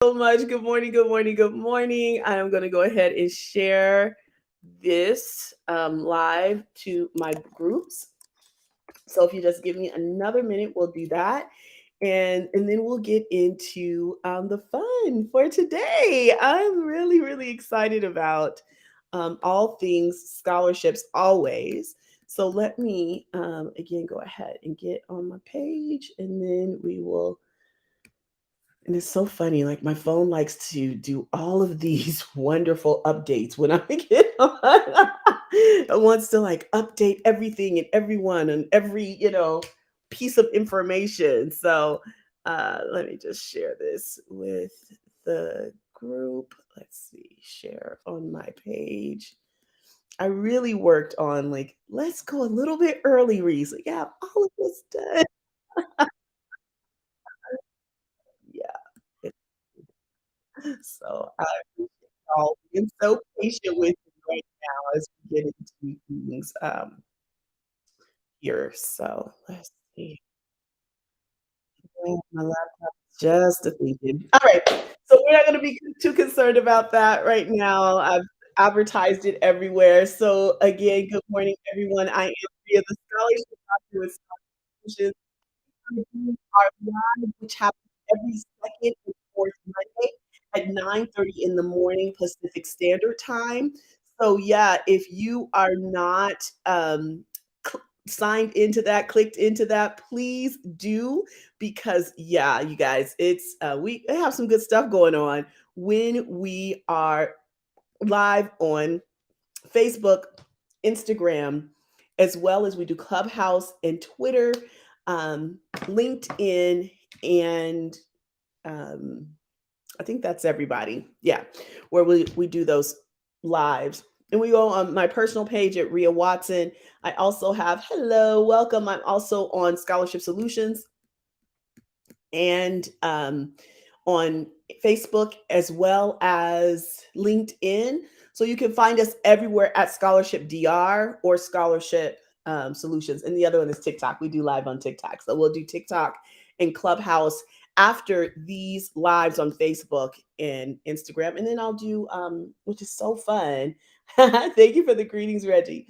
So much. Good morning, good morning, good morning. I am going to go ahead and share this live to my groups. So if you just give me another minute, we'll do that. And then we'll get into the fun for today. I'm really, really excited about all things scholarships always. So let me again go ahead and get on my page and then we will, and it's so funny, like my phone likes to do all of these wonderful updates when I get on. It wants to like update everything and everyone and every, piece of information. So let me just share this with the group. Let's see, share on my page. I really worked on like, let's go a little bit early, Reese. We have all of this done. Yeah. So I appreciate y'all being so patient with me right now as we get into things here. So let's see. Oh, my laptop is just a thinking. All right. So we're not going to be too concerned about that right now. I've advertised it everywhere. So again, good morning, everyone. I am via the scholarship doctor with scholarships our live, which happens every second and fourth Monday at 9:30 in the morning Pacific Standard Time. So yeah, if you are not signed into that, clicked into that, please do because yeah, you guys, it's we have some good stuff going on when we are live on Facebook, Instagram, as well as we do Clubhouse and Twitter, LinkedIn, and um, I think that's everybody. Yeah, where we do those lives. And we go on my personal page at Ria Watson. I also have hello, welcome. I'm also on Scholarship Solutions and on Facebook as well as LinkedIn. So you can find us everywhere at Scholarship DR or Scholarship Solutions. And the other one is TikTok. We do live on TikTok. So we'll do TikTok and Clubhouse after these lives on Facebook and Instagram. And then I'll do, which is so fun. Thank you for the greetings, Reggie.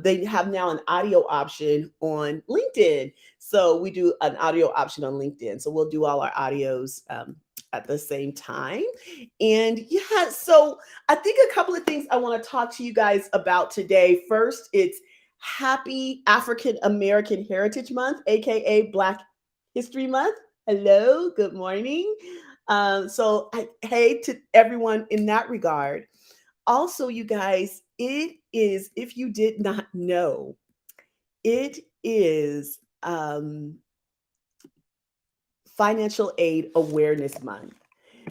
They have now an audio option on LinkedIn. So we do an audio option on LinkedIn. So we'll do all our audios at the same time. And yeah, so I think a couple of things I want to talk to you guys about today. First, it's Happy African American Heritage Month, aka Black History Month. Hello, good morning. Hey to everyone in that regard. Also, you guys, it is, if you did not know, it is Financial Aid Awareness Month.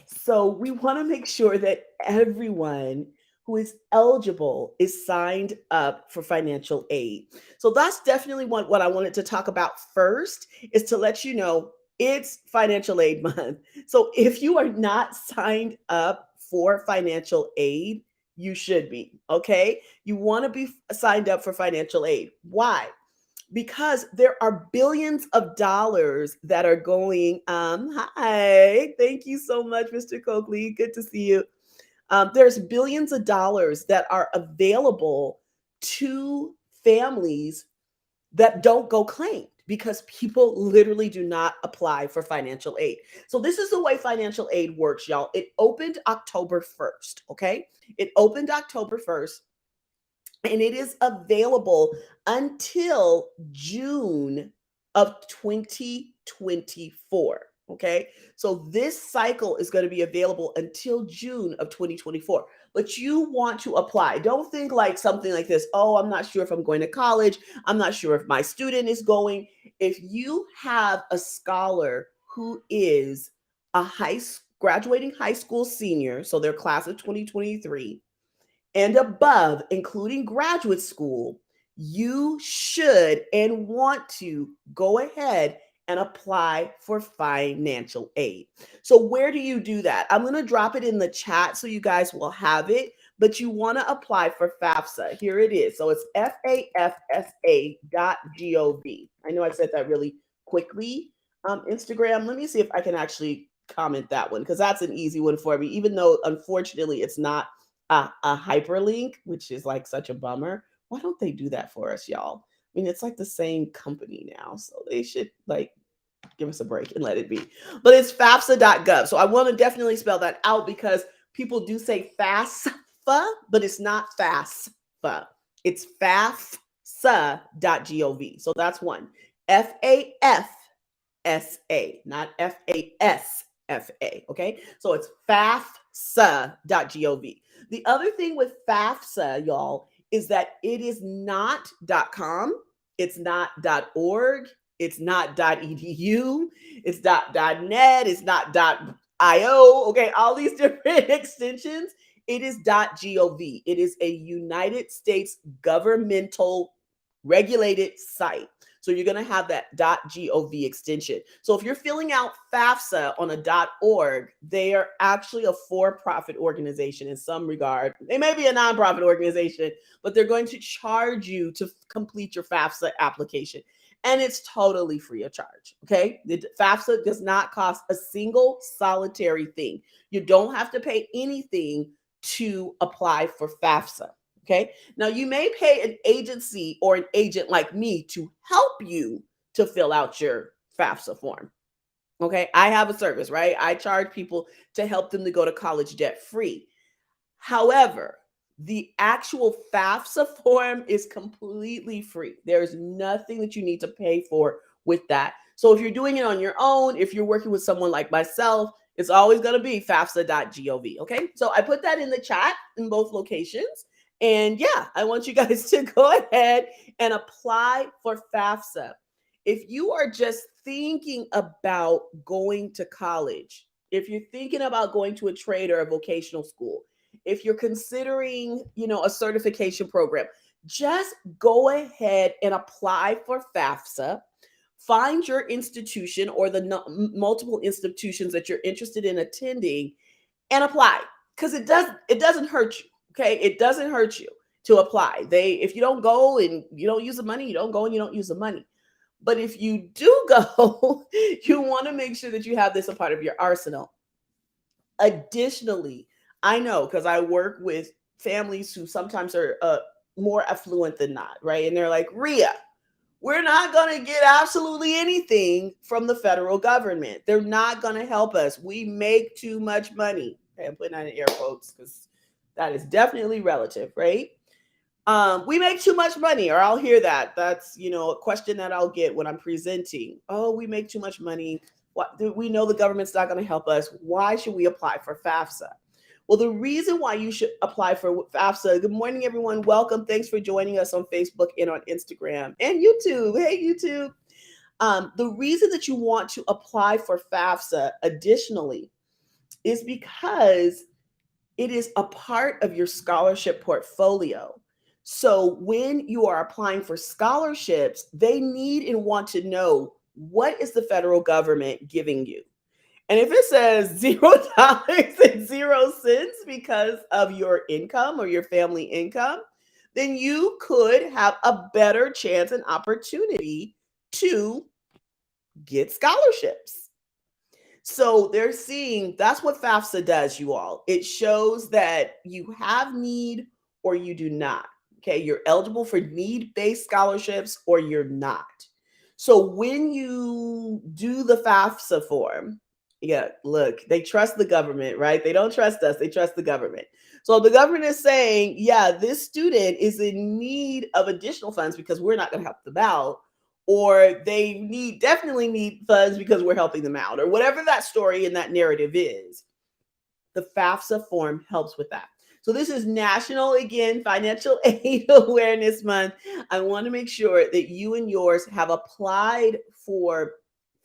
So we want to make sure that everyone who is eligible is signed up for financial aid. So that's definitely what I wanted to talk about first is to let you know it's financial aid month. So if you are not signed up for financial aid, you should be, okay? You want to be signed up for financial aid. Why? Because there are billions of dollars that are going hi, thank you so much, Mr. Coakley, good to see you. There's billions of dollars that are available to families that don't go claimed because people literally do not apply for financial aid. So this is the way financial aid works, y'all. It opened October 1st, okay? It opened October 1st and it is available until June of 2024. Okay. So this cycle is going to be available until June of 2024. But you want to apply. Don't think like something like this. Oh, I'm not sure if I'm going to college. I'm not sure if my student is going. If you have a scholar who is a graduating high school senior, so their class of 2023, and above, including graduate school, you should and want to go ahead and apply for financial aid. So, where do you do that? I'm going to drop it in the chat so you guys will have it, but you want to apply for FAFSA. Here it is. So, it's fafsa.gov. I know I said that really quickly. Instagram, let me see if I can actually comment that one because that's an easy one for me, even though unfortunately it's not a hyperlink, which is like such a bummer. Why don't they do that for us, y'all? I mean, it's like the same company now, so they should like give us a break and let it be. But it's FAFSA.gov. So I want to definitely spell that out because people do say FAFSA, but it's not FAFSA. It's FAFSA.gov. So that's one. FAFSA, not FASFA. Okay. So it's FAFSA.gov. The other thing with FAFSA, y'all, is that it is not .com, it's not .org, it's not .edu, it's .net, it's not .io. Okay, all these different extensions. It is .gov. It is a United States governmental regulated site. So you're going to have that .gov extension. So if you're filling out FAFSA on a .org, they are actually a for-profit organization in some regard. They may be a nonprofit organization, but they're going to charge you to complete your FAFSA application. And it's totally free of charge. Okay. The FAFSA does not cost a single solitary thing. You don't have to pay anything to apply for FAFSA. Okay. Now you may pay an agency or an agent like me to help you to fill out your FAFSA form. Okay. I have a service, right? I charge people to help them to go to college debt free. However, the actual FAFSA form is completely free. There's nothing that you need to pay for with that. So if you're doing it on your own, if you're working with someone like myself, it's always going to be FAFSA.gov. Okay. So I put that in the chat in both locations. And yeah, I want you guys to go ahead and apply for FAFSA. If you are just thinking about going to college, if you're thinking about going to a trade or a vocational school, if you're considering, a certification program, just go ahead and apply for FAFSA. Find your institution or the multiple institutions that you're interested in attending and apply, because it doesn't hurt you. Okay, it doesn't hurt you to apply. If you don't go and you don't use the money, you don't go and you don't use the money. But if you do go, you want to make sure that you have this a part of your arsenal. Additionally, I know because I work with families who sometimes are more affluent than not, right? And they're like, Ria, we're not going to get absolutely anything from the federal government. They're not going to help us. We make too much money. Okay, I'm putting that in air quotes because that is definitely relative, right? We make too much money, or I'll hear that. That's, a question that I'll get when I'm presenting. Oh, we make too much money. We know the government's not going to help us. Why should we apply for FAFSA? Well, the reason why you should apply for FAFSA, good morning, everyone. Welcome. Thanks for joining us on Facebook and on Instagram and YouTube. Hey, YouTube. The reason that you want to apply for FAFSA additionally is because it is a part of your scholarship portfolio. So when you are applying for scholarships, they need and want to know, what is the federal government giving you? And if it says $0.00 because of your income or your family income, then you could have a better chance and opportunity to get scholarships. So they're seeing, that's what FAFSA does, you all. It shows that you have need or you do not. Okay, you're eligible for need-based scholarships or you're not. So when you do the FAFSA form, yeah, look, they trust the government, right? They don't trust us, they trust the government. So the government is saying, yeah, this student is in need of additional funds because we're not going to help them out, or they definitely need funds because we're helping them out, or whatever that story and that narrative is. The FAFSA form helps with that. So this is National, again, Financial Aid Awareness Month. I want to make sure that you and yours have applied for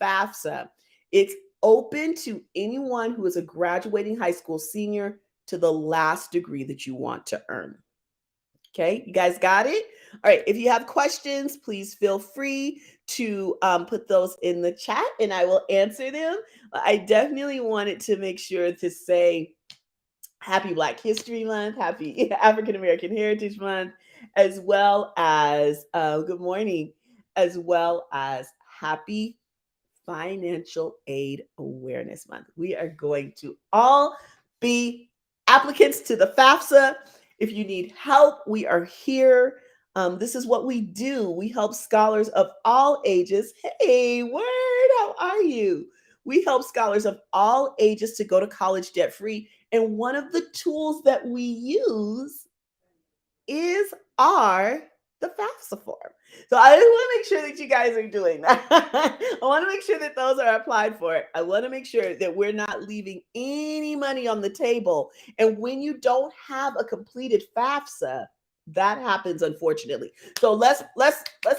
FAFSA. It's open to anyone who is a graduating high school senior to the last degree that you want to earn. Okay, you guys got it? All right, if you have questions, please feel free to put those in the chat and I will answer them. I definitely wanted to make sure to say Happy Black History Month, Happy African American Heritage Month, as well as, good morning, as well as Happy Financial Aid Awareness Month. We are going to all be applicants to the FAFSA. If you need help, we are here. This is what we do. We help scholars of all ages. Hey, Word, how are you? We help scholars of all ages to go to college debt free. And one of the tools that we use is our the FAFSA form. So I just want to make sure that you guys are doing that. I want to make sure that those are applied for. I want to make sure that we're not leaving any money on the table. And when you don't have a completed FAFSA, that happens unfortunately. So let's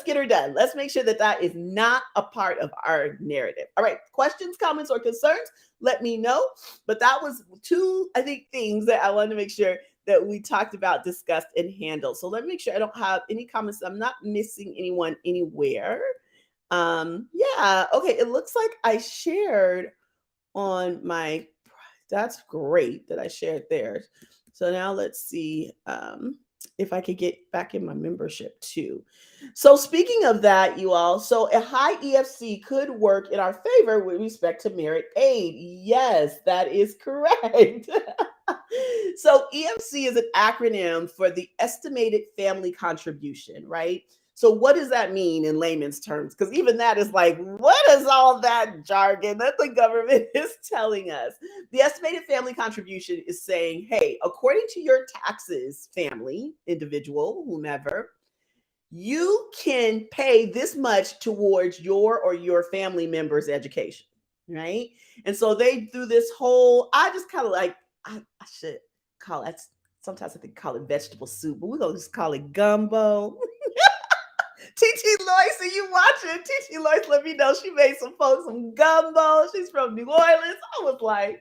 get her done. Let's make sure that that is not a part of our narrative. All right, questions, comments, or concerns, let me know. But that was two, I think, things that I wanted to make sure that we talked about, discussed, and handled. So let me make sure I don't have any comments. I'm not missing anyone anywhere. Yeah, okay. It looks like I shared on my, that's great that I shared there. So now let's see if I could get back in my membership too. So speaking of that, you all, so a high EFC could work in our favor with respect to merit aid. Yes, that is correct. So EFC is an acronym for the estimated family contribution, right? So what does that mean in layman's terms? Because even that is like, what is all that jargon that the government is telling us? The estimated family contribution is saying, hey, according to your taxes, family, individual, whomever, you can pay this much towards your or your family member's education, right? And so they do this whole, I just kind of like, I should call it, sometimes I think call it vegetable soup, but we're going to just call it gumbo. TT Loyce, are you watching? TT Loyce let me know she made some folks some gumbo. She's from New Orleans. I was like,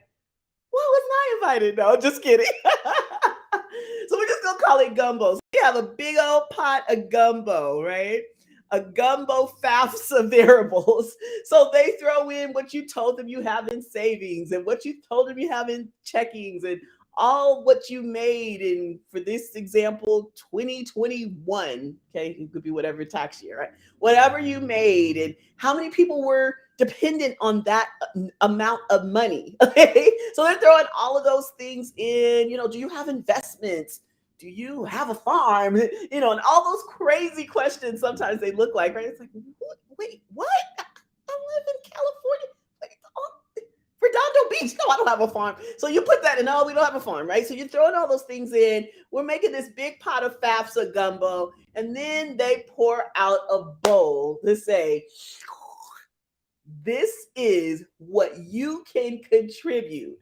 why wasn't I invited? No, just kidding. So we're just gonna call it gumbo. So we have a big old pot of gumbo, right? A gumbo FAFSA variables. So they throw in what you told them you have in savings and what you told them you have in checkings and all what you made in, for this example, 2021. Okay, it could be whatever tax year, right? Whatever you made and how many people were dependent on that amount of money. Okay, so they're throwing all of those things in. You know, do you have investments? Do you have a farm? You know, and all those crazy questions sometimes they look like, right? It's like, wait, what? I live in California. Wait, Redondo Beach. No, I don't have a farm. So you put that in, oh, we don't have a farm, right? So you're throwing all those things in. We're making this big pot of FAFSA gumbo, and then they pour out a bowl to say, this is what you can contribute.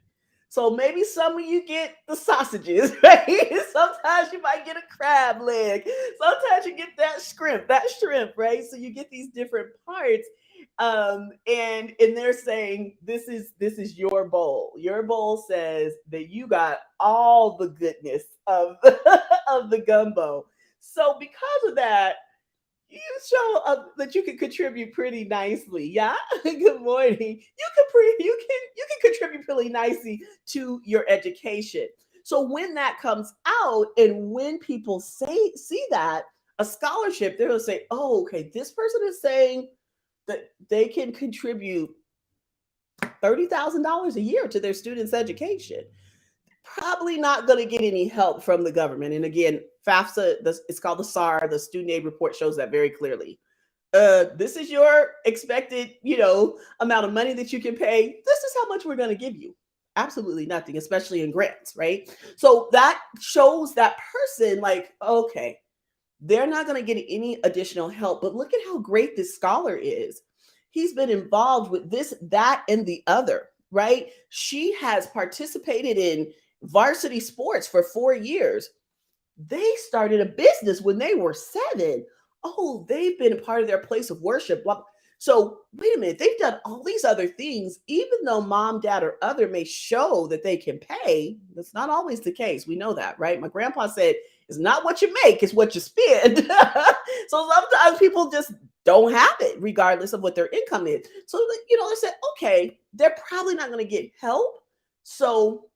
So maybe some of you get the sausages, right? Sometimes you might get a crab leg. Sometimes you get that shrimp, right? So you get these different parts. And they're saying this is your bowl. Your bowl says that you got all the goodness of of the gumbo. So because of that, you show that you can contribute pretty nicely. Yeah. Good morning. You can contribute pretty nicely to your education. So when that comes out, and when people see that a scholarship, they'll say, "Oh, okay, this person is saying that they can contribute $30,000 a year to their students' education." Probably not going to get any help from the government. And again, FAFSA, it's called the SAR, the student aid report shows that very clearly. This is your expected, amount of money that you can pay. This is how much we're going to give you. Absolutely nothing, especially in grants, right? So that shows that person like, okay, they're not going to get any additional help. But look at how great this scholar is. He's been involved with this, that, and the other, right? She has participated in varsity sports for 4 years. They started a business when they were 7. Oh, they've been a part of their place of worship. So wait a minute, they've done all these other things, even though mom, dad, or other may show that they can pay. That's not always the case. We know that, right? My grandpa said, it's not what you make, it's what you spend. So sometimes people just don't have it, regardless of what their income is. So, they said, okay, they're probably not going to get help. So,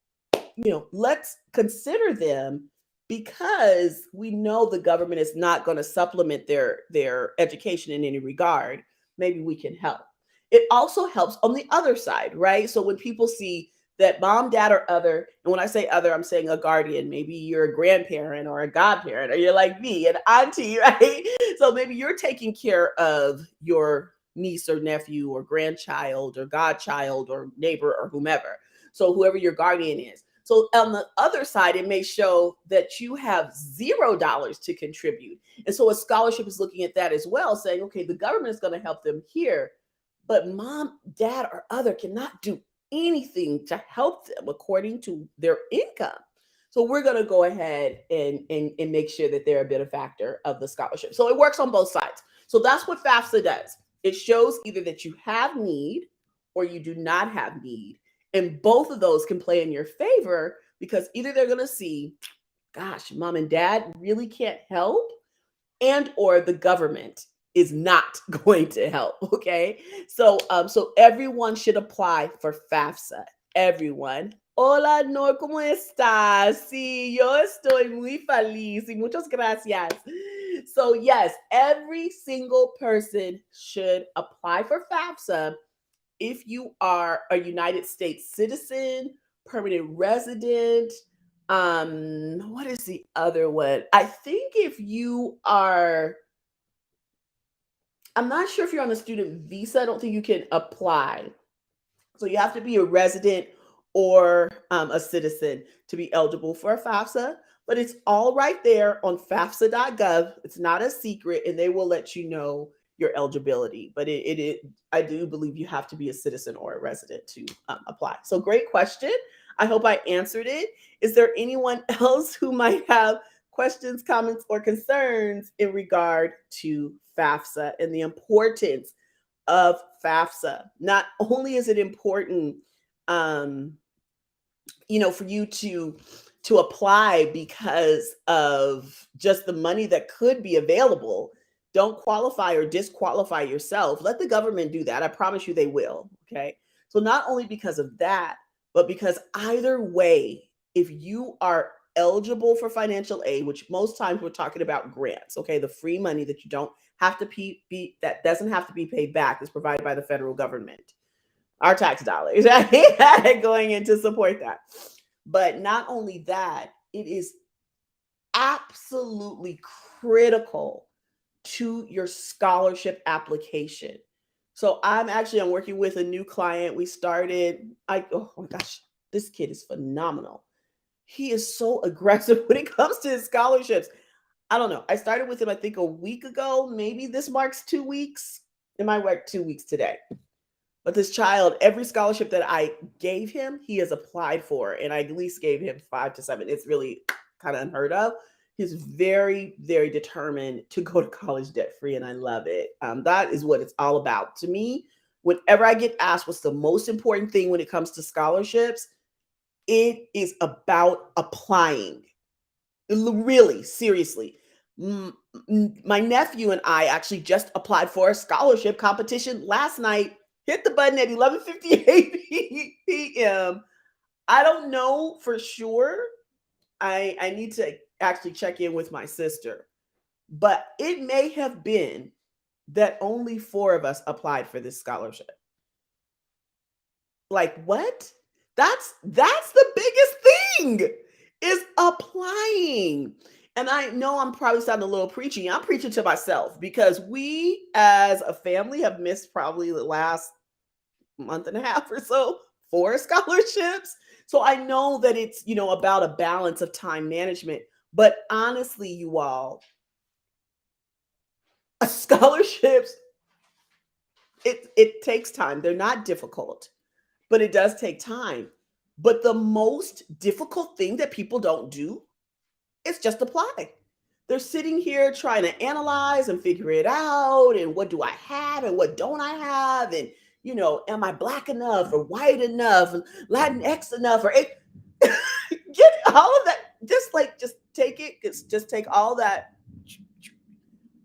let's consider them, because we know the government is not going to supplement their education in any regard. Maybe we can help. It also helps on the other side, right? So when people see that mom, dad, or other, and when I say other, I'm saying a guardian, maybe you're a grandparent or a godparent, or you're like me, an auntie, right? So maybe you're taking care of your niece or nephew or grandchild or godchild or neighbor or whomever. So whoever your guardian is. So on the other side, it may show that you have $0 to contribute. And so a scholarship is looking at that as well, saying, okay, the government is going to help them here, but mom, dad, or other cannot do anything to help them according to their income. So we're going to go ahead and make sure that they're a benefactor of the scholarship. So it works on both sides. So that's what FAFSA does. It shows either that you have need or you do not have need. And both of those can play in your favor because either they're going to see, gosh, mom and dad really can't help, and or the government is not going to help. Okay, so everyone should apply for FAFSA. Everyone. Hola, Nor, ¿cómo estás? Sí, yo estoy muy feliz y muchas gracias. So yes, every single person should apply for FAFSA if you are a United States citizen, permanent resident. What is the other one? I think if you are, I'm not sure if you're on a student visa, I don't think you can apply. So you have to be a resident or a citizen to be eligible for a FAFSA. But it's all right there on FAFSA.gov. It's not a secret, and they will let you know your eligibility. But I do believe you have to be a citizen or a resident to apply. So great question. I hope I answered it. Is there anyone else who might have questions, comments, or concerns in regard to FAFSA and the importance of FAFSA? Not only is it important, um, for you to apply because of just the money that could be available. Don't qualify or disqualify yourself. Let the government do that. I promise you they will. Okay. So not only because of that, but because either way, if you are eligible for financial aid, which most times we're talking about grants, okay, the free money that you don't have to be that doesn't have to be paid back is provided by the federal government, our tax dollars, right? Going in to support that. But not only that, it is absolutely critical to your scholarship application. So I'm working with a new client. We started, oh my gosh, this kid is phenomenal. He is so aggressive when it comes to his scholarships. I don't know. I started with him, I think, a week ago. Maybe this marks 2 weeks. It might work 2 weeks today. But this child, every scholarship that I gave him, he has applied for. And I at least gave him 5 to 7. It's really kind of unheard of. He's very, very determined to go to college debt free. And I love it. That is what it's all about. To me, whenever I get asked what's the most important thing when it comes to scholarships, it is about applying. Really, seriously. My nephew and I actually just applied for a scholarship competition last night. Hit the button at 11:58 p.m. I don't know for sure. I need to actually check in with my sister, but it may have been that only 4 of us applied for this scholarship. Like what? That's the biggest thing, is applying. And I know I'm probably sounding a little preachy. I'm preaching to myself because we as a family have missed probably the last month and a half or so 4 scholarships. So I know that it's, about a balance of time management. But honestly, you all, scholarships, it takes time. They're not difficult, but it does take time. But the most difficult thing that people don't do is just apply. They're sitting here trying to analyze and figure it out. And what do I have and what don't I have? And, am I black enough or white enough and Latinx enough or get all of that. Just take it. Just take all that,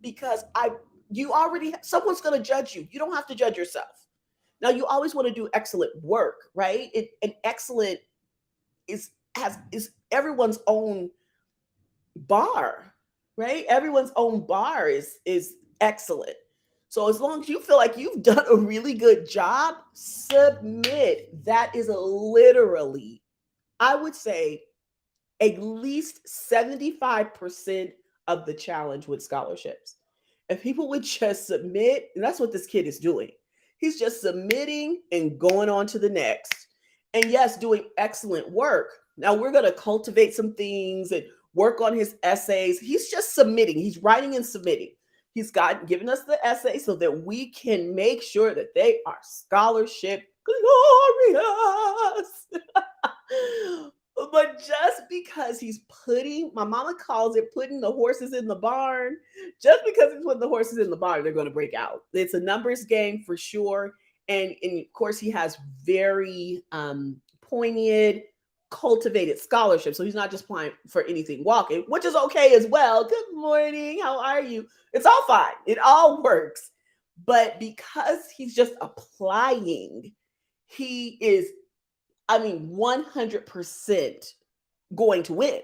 because someone's going to judge you. You don't have to judge yourself. Now you always want to do excellent work, right? And excellent is everyone's own bar, right? Everyone's own bar is excellent. So as long as you feel like you've done a really good job, submit. That is literally, I would say, at least 75% of the challenge with scholarships. If people would just submit, and that's what this kid is doing. He's just submitting and going on to the next. And yes, doing excellent work. Now we're going to cultivate some things and work on his essays. He's just submitting. He's writing and submitting. He's given us the essay so that we can make sure that they are scholarship glorious. But just because he's putting, my mama calls it putting the horses in the barn, just because he's putting the horses in the barn, they're going to break out. It's a numbers game for sure. And of course, he has very pointed, cultivated scholarship. So he's not just applying for anything walking, which is okay as well. Good morning. How are you? It's all fine. It all works. But because he's just applying, he is, 100% going to win.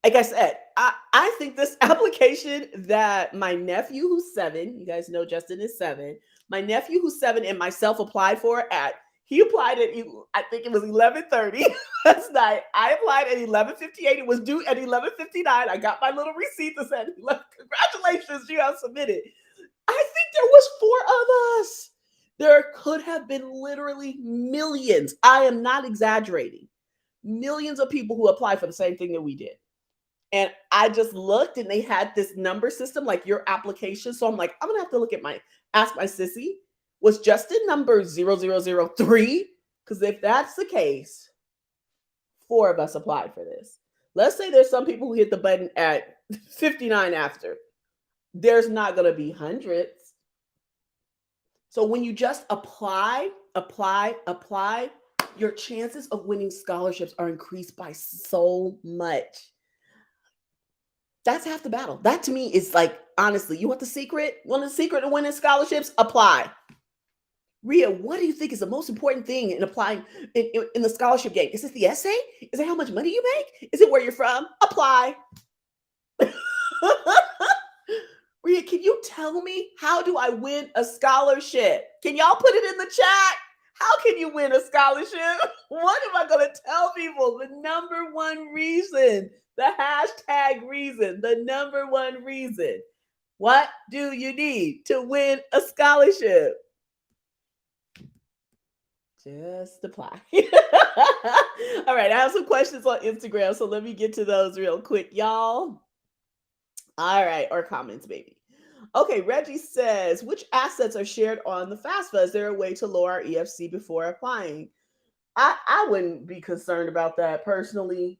Like I said, I think this application that my nephew, who's 7, you guys know Justin is 7, my nephew, who's 7, and myself applied for he applied at, I think it was 11:30 last night. I applied at 11:58. It was due at 11:59. I got my little receipt that said, congratulations, you have submitted. I think there was 4 of us. There could have been literally millions. I am not exaggerating. Millions of people who applied for the same thing that we did. And I just looked and they had this number system, like your application. So I'm like, I'm going to have to ask my sissy, was Justin number 0003? Because if that's the case, 4 of us applied for this. Let's say there's some people who hit the button at 59 after. There's not going to be hundreds. So when you just apply, your chances of winning scholarships are increased by so much. That's half the battle. That to me is like, honestly, you want the secret? Want the secret to winning scholarships? Apply. Ria, what do you think is the most important thing in applying in the scholarship game? Is it the essay? Is it how much money you make? Is it where you're from? Apply. Ria, can you tell me, how do I win a scholarship? Can y'all put it in the chat? How can you win a scholarship? What am I going to tell people? The number one reason, the hashtag reason, the number one reason. What do you need to win a scholarship? Just apply. All right, I have some questions on Instagram, so let me get to those real quick, y'all. All right, or comments, maybe. Okay, Reggie says, which assets are shared on the FAFSA? Is there a way to lower our EFC before applying? I wouldn't be concerned about that personally.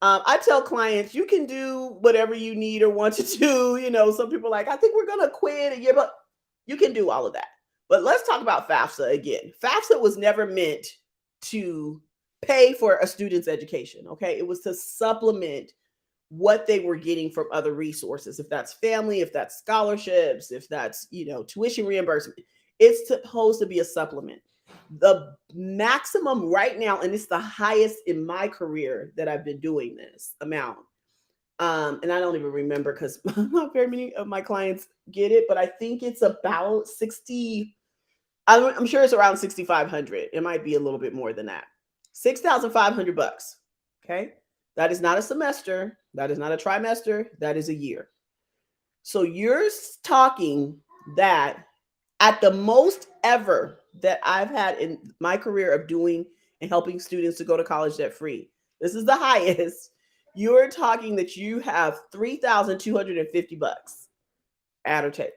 I tell clients, you can do whatever you need or want to do. Some people are like, I think we're going to quit a year, but you can do all of that. But let's talk about FAFSA again. FAFSA was never meant to pay for a student's education, okay? It was to supplement what they were getting from other resources. If that's family, if that's scholarships, if that's, tuition reimbursement, it's supposed to be a supplement. The maximum right now, and it's the highest in my career that I've been doing this amount. And I don't even remember because not very many of my clients get it, but I think it's about 60. I'm sure it's around 6,500. It might be a little bit more than that. $6,500. Okay. That is not a semester. That is not a trimester. That is a year. So you're talking that at the most ever that I've had in my career of doing and helping students to go to college debt free, this is the highest. You're talking that you have $3,250 add or take.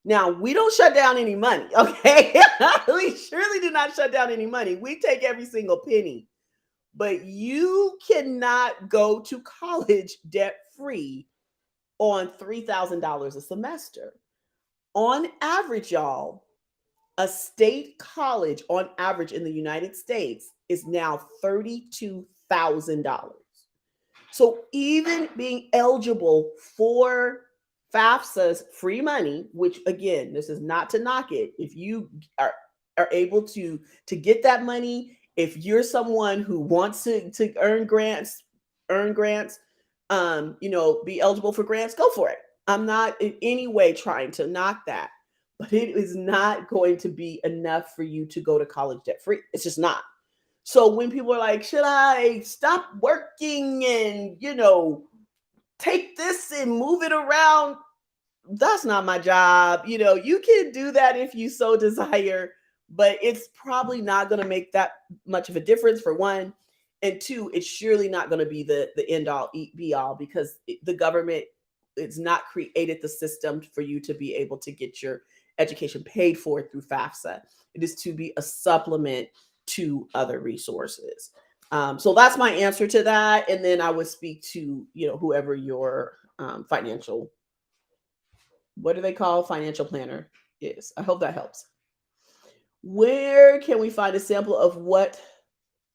Now, we don't shut down any money, okay? We surely do not shut down any money. We take every single penny. But you cannot go to college debt free on $3,000 a semester. On average, y'all, a state college on average in the United States is now $32,000. So even being eligible for FAFSA's free money, which again, this is not to knock it. If you are able to get that money, if you're someone who wants to earn grants, be eligible for grants, go for it. I'm not in any way trying to knock that, but it is not going to be enough for you to go to college debt free. It's just not. So when people are like, should I stop working and, take this and move it around? That's not my job. You can do that if you so desire, but it's probably not going to make that much of a difference, for one. And two, it's surely not going to be the end all be all, because the government, it's not created the system for you to be able to get your education paid for through FAFSA. It is to be a supplement to other resources. So that's my answer to that. And then I would speak to, whoever your financial, what do they call, financial planner is. I hope that helps. Where can we find a sample of what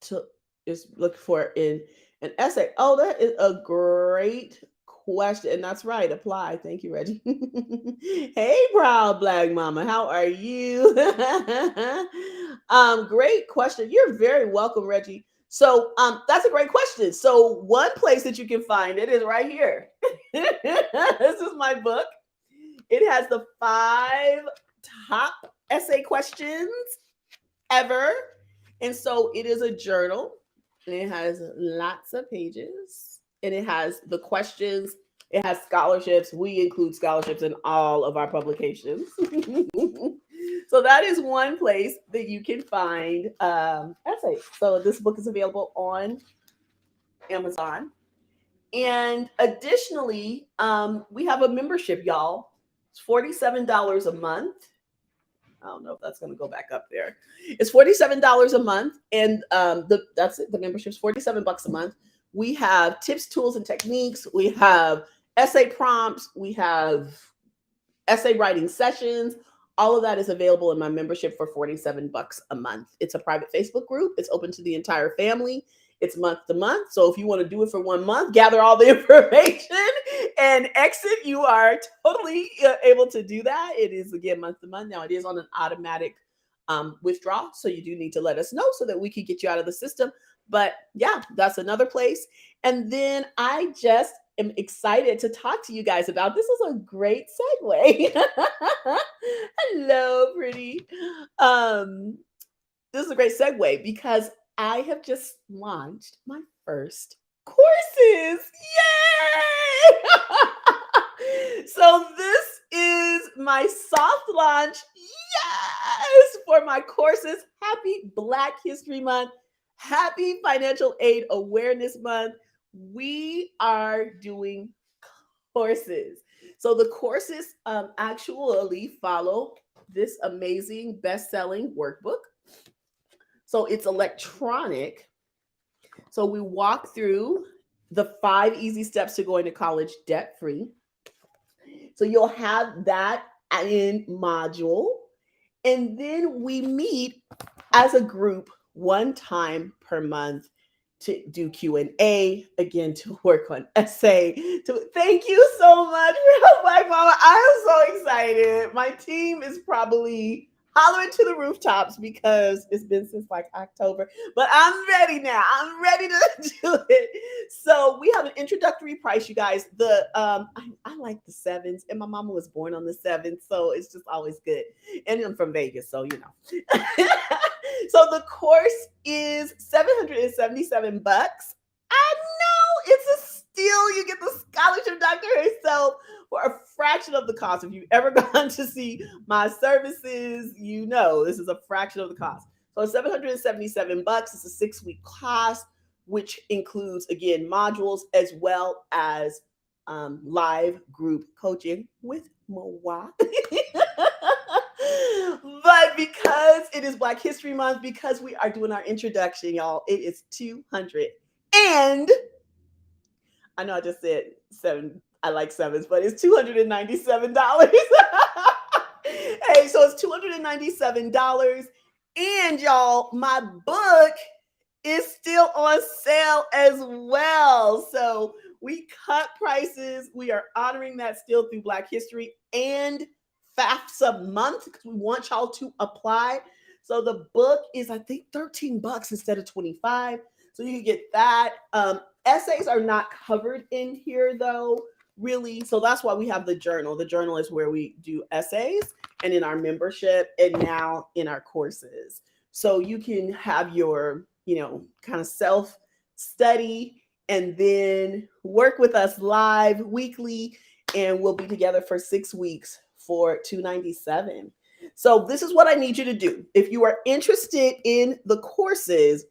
to is looking for in an essay? Oh, that is a great question. And that's right. Apply. Thank you, Reggie. Hey, proud black mama. How are you? Great question. You're very welcome, Reggie. So that's a great question. So one place that you can find it is right here. This is my book. It has the 5 top essay questions ever. And so it is a journal, and it has lots of pages, and it has the questions. It has scholarships. We include scholarships in all of our publications. So that is one place that you can find essays. So this book is available on Amazon. And additionally, we have a membership, y'all. It's $47 a month. I don't know if that's going to go back up there. It's $47 a month, and that's it. The membership's $47 a month. We have tips, tools, and techniques. We have essay prompts. We have essay writing sessions. All of that is available in my membership for $47 a month. It's a private Facebook group. It's open to the entire family. It's month to month. So if you want to do it for 1 month, gather all the information and exit, you are totally able to do that. It is, again, month to month. Now, it is on an automatic withdrawal. So you do need to let us know so that we can get you out of the system. But yeah, that's another place. And then I just am excited to talk to you guys about this. Is a great segue. Hello, pretty. This is a great segue because I have just launched my first courses. Yay! So this is my soft launch, yes, for my courses. Happy Black History Month. Happy Financial Aid Awareness Month. We are doing courses. So the courses actually follow this amazing best-selling workbook. So it's electronic. So we walk through the 5 easy steps to going to college debt-free. So you'll have that in module. And then we meet as a group 1 time per month to do Q&A, again, to work on essay. Thank you so much, Black Mama. I am so excited. My team is probably hollering to the rooftops because it's been since like October, but I'm ready now. I'm ready to do it. So we have an introductory price, you guys. I like the 7s, and my mama was born on the 7th, so it's just always good. And I'm from Vegas, so you know. So the course is $777. I know it's a steal. You get the scholarship doctor herself for a fraction of the cost. If you've ever gone to see my services, you know this is a fraction of the cost. So it's $777. It's a 6-week class, which includes, again, modules as well as live group coaching with Moa. But because it is Black History Month, because we are doing our introduction, y'all, it is 200. And I know I just said 7. I like 7s, but it's $297. Hey, so it's $297. And y'all, my book is still on sale as well. So we cut prices. We are honoring that still through Black History and FAFSA month because we want y'all to apply. So the book is, I think, $13 instead of $25. So you can get that. Essays are not covered in here though, really, so that's why we have the journal. The journal is where we do essays and in our membership and now in our courses. So you can have your, kind of self study and then work with us live weekly, and we'll be together for 6 weeks for $297. So this is what I need you to do. If you are interested in the courses,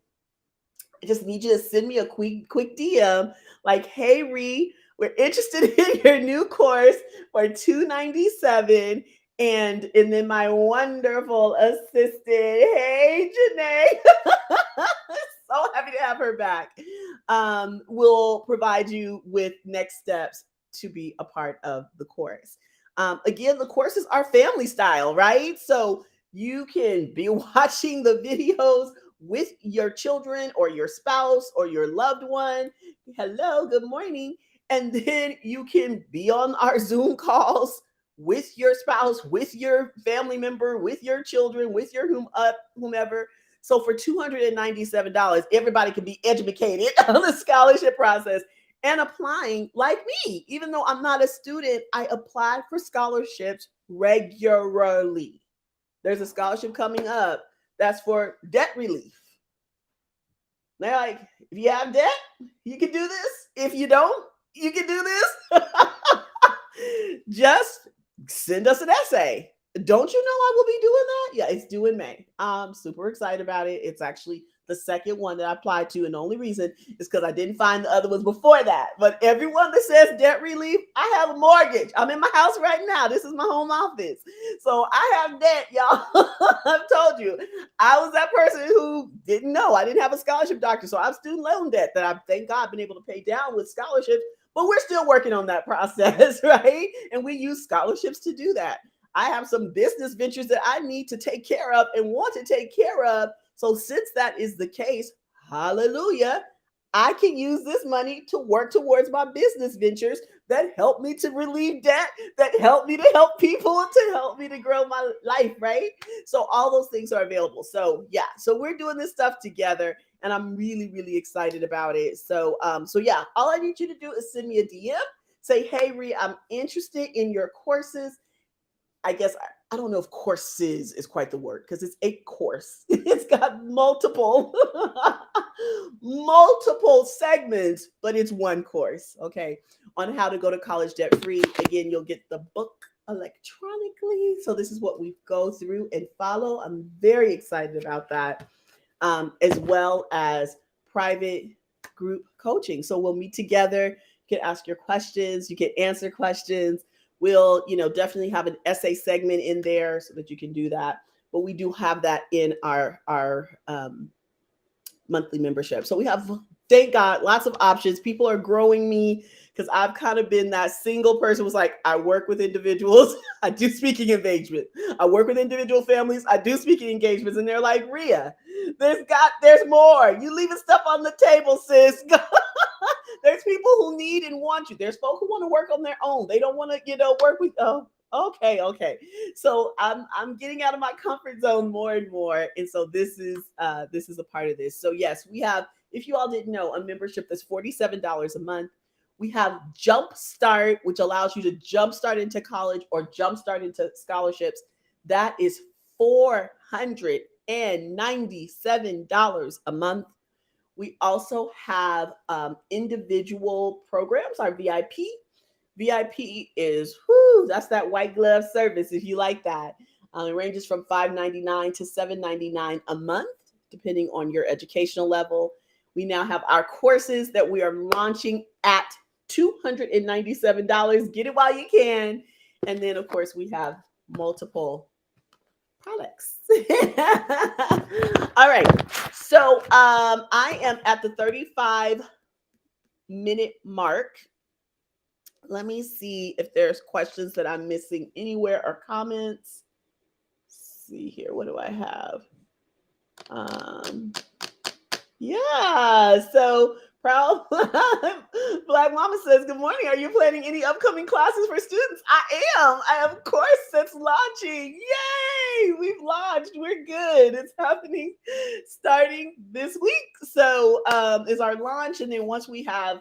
I just need you to send me a quick DM like, "Hey Ree, we're interested in your new course for $297." And then my wonderful assistant, hey Janae, so happy to have her back. Will provide you with next steps to be a part of the course. Again, the courses are family style, right? So you can be watching the videos with your children or your spouse or your loved one. Hello, good morning. And then you can be on our Zoom calls with your spouse, with your family member, with your children, with your whomever. So for $297, everybody can be educated on the scholarship process and applying like me. Even though I'm not a student, I apply for scholarships regularly. There's a scholarship coming up that's for debt relief. They're like, if you have debt, you can do this. If you don't, you can do this. Just send us an essay. Don't you know I will be doing that? Yeah, it's due in May. I'm super excited about it. It's actually the second one that I applied to, and the only reason is because I didn't find the other ones before that. But everyone that says debt relief, I have a mortgage. I'm in my house right now. This is my home office. So I have debt, y'all. I've told you. I was that person who didn't know. I didn't have a scholarship doctor. So I have student loan debt that I've, thank God, been able to pay down with scholarships. But we're still working on that process, right? And we use scholarships to do that. I have some business ventures that I need to take care of and want to take care of. So since that is the case, hallelujah, I can use this money to work towards my business ventures that help me to relieve debt, that help me to help people, to help me to grow my life, right? So all those things are available. So yeah, so we're doing this stuff together, and I'm really, really excited about it. So yeah, all I need you to do is send me a DM, say, "Hey Ree, I'm interested in your courses." I guess I don't know if courses is quite the word because it's a course. It's got multiple multiple segments, but it's one course, okay? On how to go to college debt free. Again, you'll get the book electronically. So this is what we go through and follow. I'm very excited about that. As well as private group coaching. So we'll meet together, you can ask your questions, you can answer questions. We'll, definitely have an essay segment in there so that you can do that. But we do have that in our monthly membership. So we have, thank God, lots of options. People are growing me because I've kind of been that single person who was like, I work with individuals. I do speaking engagement. I work with individual families. I do speaking engagements. And they're like, Ria, there's more. You leaving stuff on the table, sis. There's people who need and want you. There's folks who want to work on their own. They don't want to, work with, okay. So I'm getting out of my comfort zone more and more. And so this is a part of this. So yes, we have, if you all didn't know, a membership that's $47 a month. We have Jumpstart, which allows you to jumpstart into college or jumpstart into scholarships. That is $497 a month. We also have individual programs, our VIP. VIP is, that's that white glove service if you like that. It ranges from $5.99 to $7.99 a month, depending on your educational level. We now have our courses that we are launching at $297. Get it while you can. And then, of course, we have multiple products. All right. So I am at the 35-minute mark. Let me see if there's questions that I'm missing anywhere or comments. Let's see here. What do I have? Yeah. So Proud Black Mama says, good morning. Are you planning any upcoming classes for students? I am. I have a course that's launching. Yay! We've launched. We're good. It's happening starting this week. So is our launch. And then once we have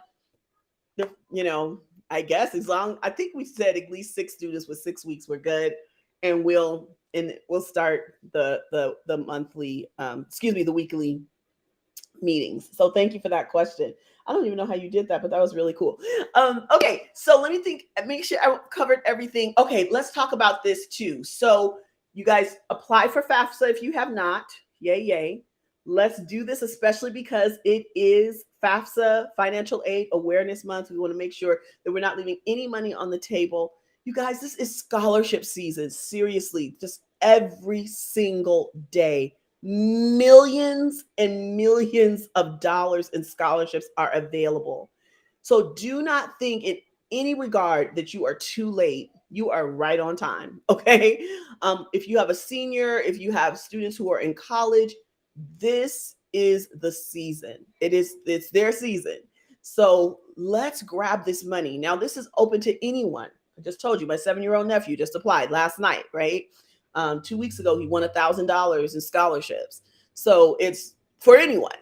the, I guess as long, I think we said at least 6 students with 6 weeks, we're good. And we'll start the monthly, excuse me, the weekly meetings. So thank you for that question. I don't even know how you did that, but that was really cool. Okay, so let me think, make sure I covered everything. Okay, let's talk about this too. So you guys apply for FAFSA if you have not. Yay, yay. Let's do this, especially because it is FAFSA, Financial Aid Awareness Month. We want to make sure that we're not leaving any money on the table. You guys, this is scholarship season. Seriously, just every single day millions and millions of dollars in scholarships are available. So do not think in any regard that you are too late. You are right on time. Okay. If you have a senior, if you have students who are in college, this is the season. It's their season. So let's grab this money. Now, this is open to anyone. I just told you, my 7-year-old nephew just applied last night, right? 2 weeks ago, he won $1,000 in scholarships. So it's for anyone,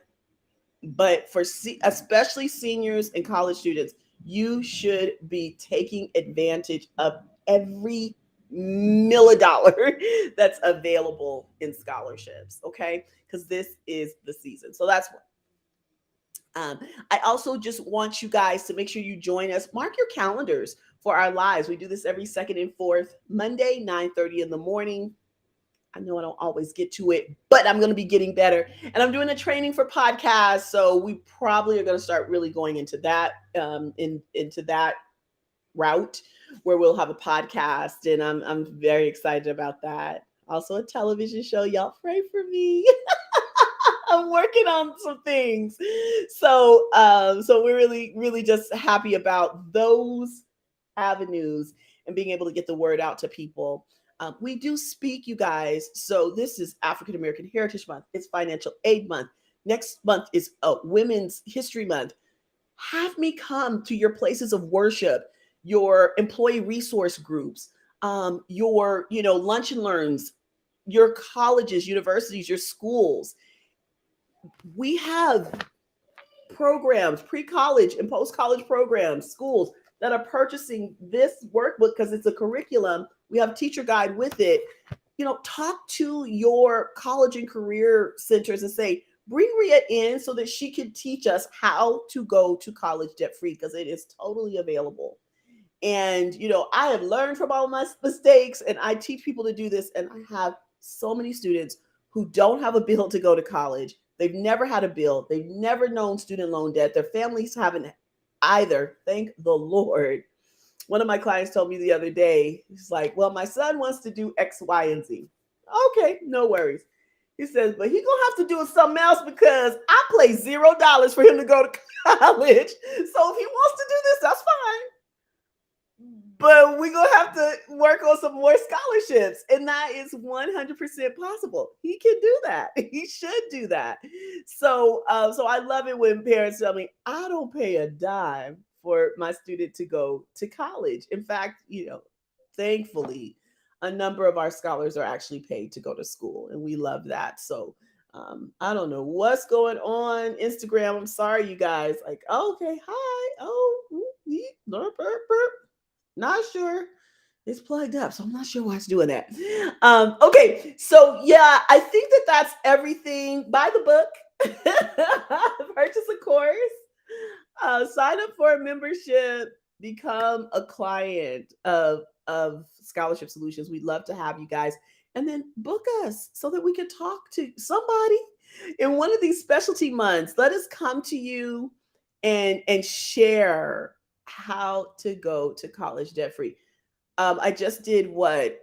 but for especially seniors and college students, you should be taking advantage of every $1 that's available in scholarships. Okay, because this is the season. So that's what. I also just want you guys to make sure you join us. Mark your calendars for our lives. We do this every second and fourth Monday, 9:30 in the morning. I know I don't always get to it, but I'm going to be getting better. And I'm doing a training for podcasts, so we probably are going to start really going into that, into that route where we'll have a podcast, and I'm very excited about that. Also, a television show. Y'all pray for me. I'm working on some things. So we're really, really just happy about those avenues and being able to get the word out to people. We do speak, you guys. So this is African American Heritage Month. It's Financial Aid Month. Next month is Women's History Month. Have me come to your places of worship, your employee resource groups, your lunch and learns, your colleges, universities, your schools. We have programs, pre-college and post-college programs, schools that are purchasing this workbook because it's a curriculum. We have teacher guide with it. Talk to your college and career centers and say, bring Ria in so that she can teach us how to go to college debt free, because it is totally available. And, I have learned from all my mistakes, and I teach people to do this. And I have so many students who don't have a bill to go to college. They've never had a bill. They've never known student loan debt. Their families haven't either. Thank the Lord. One of my clients told me the other day, he's like, well, my son wants to do X, Y, and Z. Okay, no worries. He says, but he's going to have to do something else because I pay $0 for him to go to college. So if he wants to do this, that's fine. But we're going to have to work on some more scholarships. And that is 100% possible. He can do that. He should do that. So I love it when parents tell me, I don't pay a dime for my student to go to college. In fact, thankfully, a number of our scholars are actually paid to go to school. And we love that. So I don't know what's going on Instagram. I'm sorry, you guys. Like, okay, hi. Oh, burp, burp, burp. Not sure. It's plugged up, so I'm not sure why it's doing that. Okay, so yeah, I think that's everything. Buy the book, purchase a course, sign up for a membership, become a client of Scholarship Solutions. We'd love to have you guys, and then book us so that we can talk to somebody in one of these specialty months. Let us come to you and share how to go to college debt free. I just did what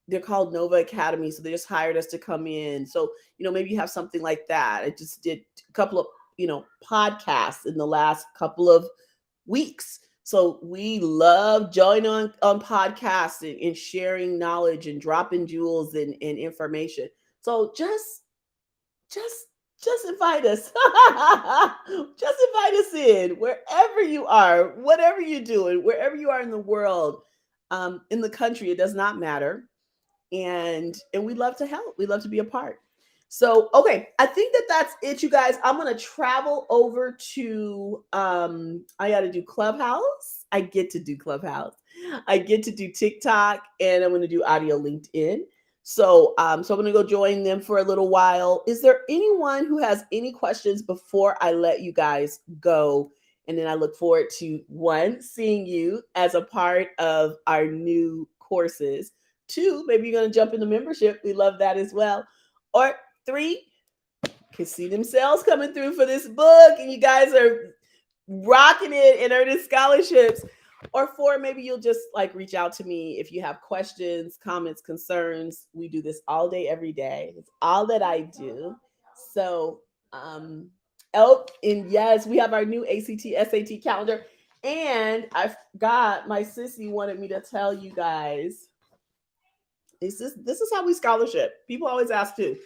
they're called Nova Academy. So they just hired us to come in. So, maybe you have something like that. I just did a couple of, podcasts in the last couple of weeks. So we love joining on podcasts and sharing knowledge and dropping jewels and information. So just invite us. Just invite us in wherever you are, whatever you're doing, wherever you are in the world, in the country, it does not matter. And we love to help. We love to be a part. So, okay, I think that that's it, you guys. I'm gonna travel over to I gotta do Clubhouse. I get to do Clubhouse. I get to do TikTok, and I'm gonna do audio LinkedIn. So I'm gonna go join them for a little while. Is there anyone who has any questions before I let you guys go? And then I look forward to one, seeing you as a part of our new courses. Two, maybe you're gonna jump into membership. We love that as well. Or three, can see themselves coming through for this book and you guys are rocking it and earning scholarships. Or four, maybe you'll just like reach out to me if you have questions, comments, concerns. We do this all day, every day. It's all that I do. So, oh, and yes, we have our new ACT SAT calendar. And I forgot, my sissy wanted me to tell you guys. This is how we scholarship. People always ask too.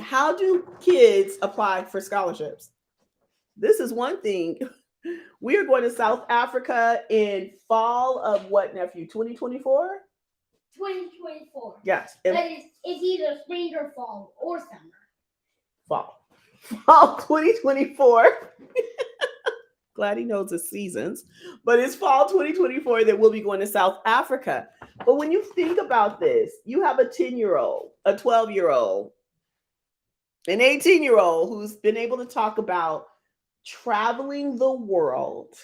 How do kids apply for scholarships? This is one thing. We are going to South Africa in fall of what, nephew? 2024? 2024. Yes. It's either spring or fall or summer. Fall. Fall 2024. Glad he knows the seasons. But it's fall 2024 that we'll be going to South Africa. But when you think about this, you have a 10-year-old, a 12-year-old, an 18-year-old who's been able to talk about traveling the world,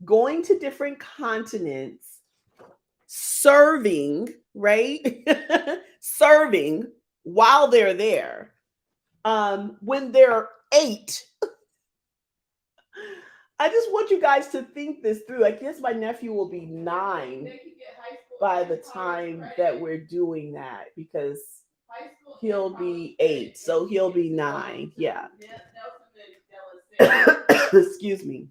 going to different continents, serving, right? Serving while they're there. When they're 8, I just want you guys to think this through. I guess my nephew will be 9 by the time that we're doing that, because he'll be 8, so he'll be 9. Yeah. Excuse me.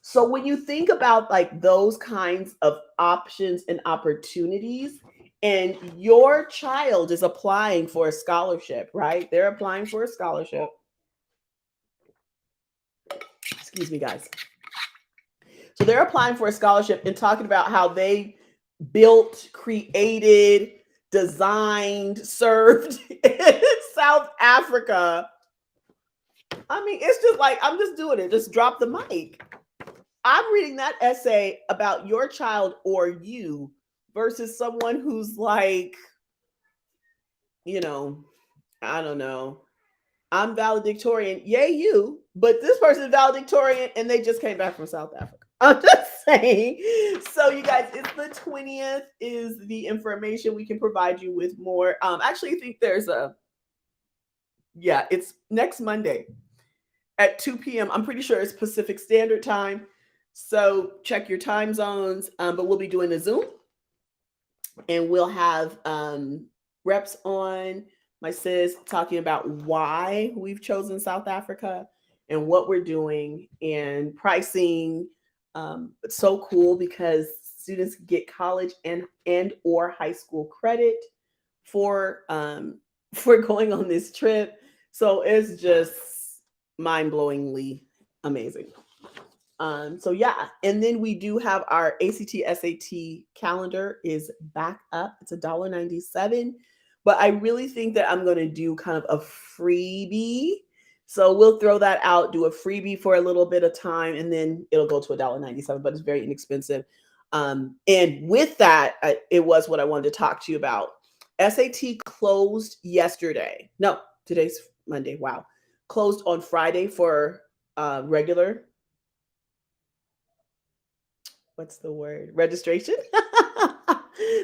So when you think about like those kinds of options and opportunities, and your child is applying for a scholarship, right? They're applying for a scholarship. Excuse me, guys. So they're applying for a scholarship and talking about how they built, created, designed, served in South Africa. I mean, it's just like, I'm just doing it. Just drop the mic. I'm reading that essay about your child or you versus someone who's like, I don't know. I'm valedictorian. Yay, you. But this person is valedictorian and they just came back from South Africa. I'm just saying. So, you guys, it's the 20th is the information. We can provide you with more. Actually, I think there's it's next Monday at 2 p.m. I'm pretty sure it's Pacific Standard Time. So check your time zones. But we'll be doing a Zoom and we'll have reps on, my sis, talking about why we've chosen South Africa and what we're doing and pricing. It's so cool because students get college and or high school credit for going on this trip. So it's just mind-blowingly amazing. So yeah, and then we do have our ACT SAT calendar is back up. It's $1.97, but I really think that I'm going to do kind of a freebie. So we'll throw that out, do a freebie for a little bit of time, and then it'll go to $1.97, but it's very inexpensive. And with that, it was what I wanted to talk to you about. SAT closed yesterday. No, today's Monday. Wow. Closed on Friday for regular, what's the word? Registration.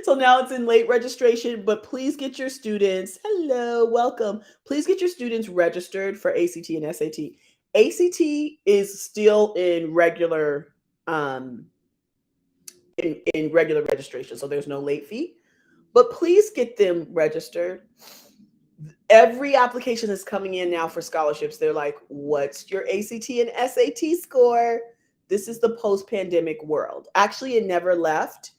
So now it's in late registration, but please get your students. Hello, welcome. Please get your students registered for ACT and SAT. ACT is still in regular in regular registration, so there's no late fee. But please get them registered. Every application is coming in now for scholarships. They're like, what's your ACT and SAT score? This is the post-pandemic world. Actually, it never left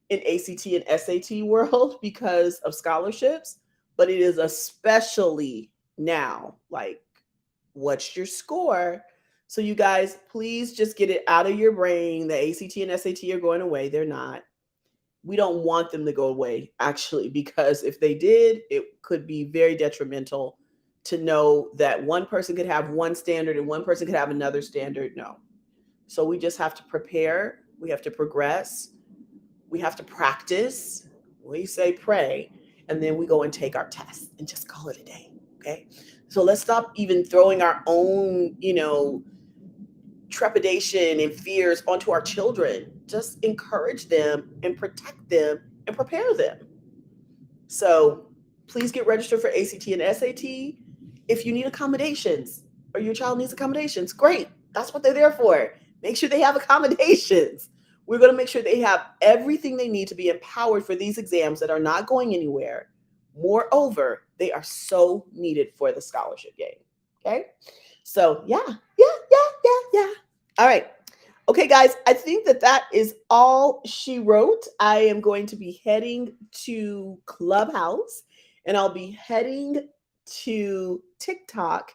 in ACT and SAT world because of scholarships, but it is especially now, like, what's your score? So you guys, please just get it out of your brain. The ACT and SAT are going away. They're not. we don't want them to go away, actually, because if they did, it could be very detrimental to know that one person could have one standard and one person could have another standard. No. So we just have to prepare, we have to progress, we have to practice. We say pray, and then we go and take our test and just call it a day. Okay. So let's stop even throwing our own, trepidation and fears onto our children. Just encourage them and protect them and prepare them. So please get registered for ACT and SAT. If you need accommodations or your child needs accommodations, great. That's what they're there for. Make sure they have accommodations. We're going to make sure they have everything they need to be empowered for these exams that are not going anywhere. Moreover, they are so needed for the scholarship game. Okay. So yeah. All right. Okay, guys, I think that is all she wrote. I am going to be heading to Clubhouse, and I'll be heading to TikTok,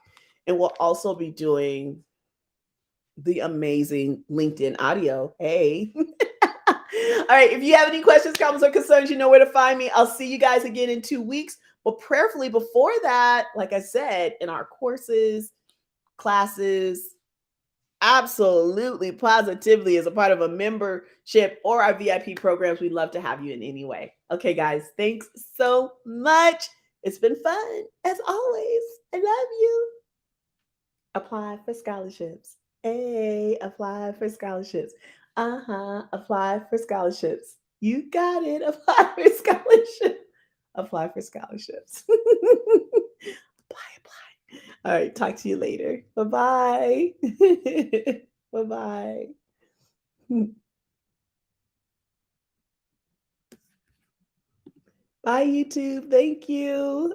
and we'll also be doing the amazing LinkedIn audio. Hey. All right. If you have any questions, comments, or concerns, you know where to find me. I'll see you guys again in 2 weeks. But prayerfully before that, like I said, in our courses, classes, absolutely, positively, as a part of a membership or our VIP programs, we'd love to have you in any way. Okay, guys, thanks so much. It's been fun, as always. I love you. Apply for scholarships. Hey, apply for scholarships. Apply for scholarships. You got it. Apply for scholarships. Apply for scholarships. Apply. All right. Talk to you later. Bye-bye. Bye-bye. Bye, YouTube. Thank you.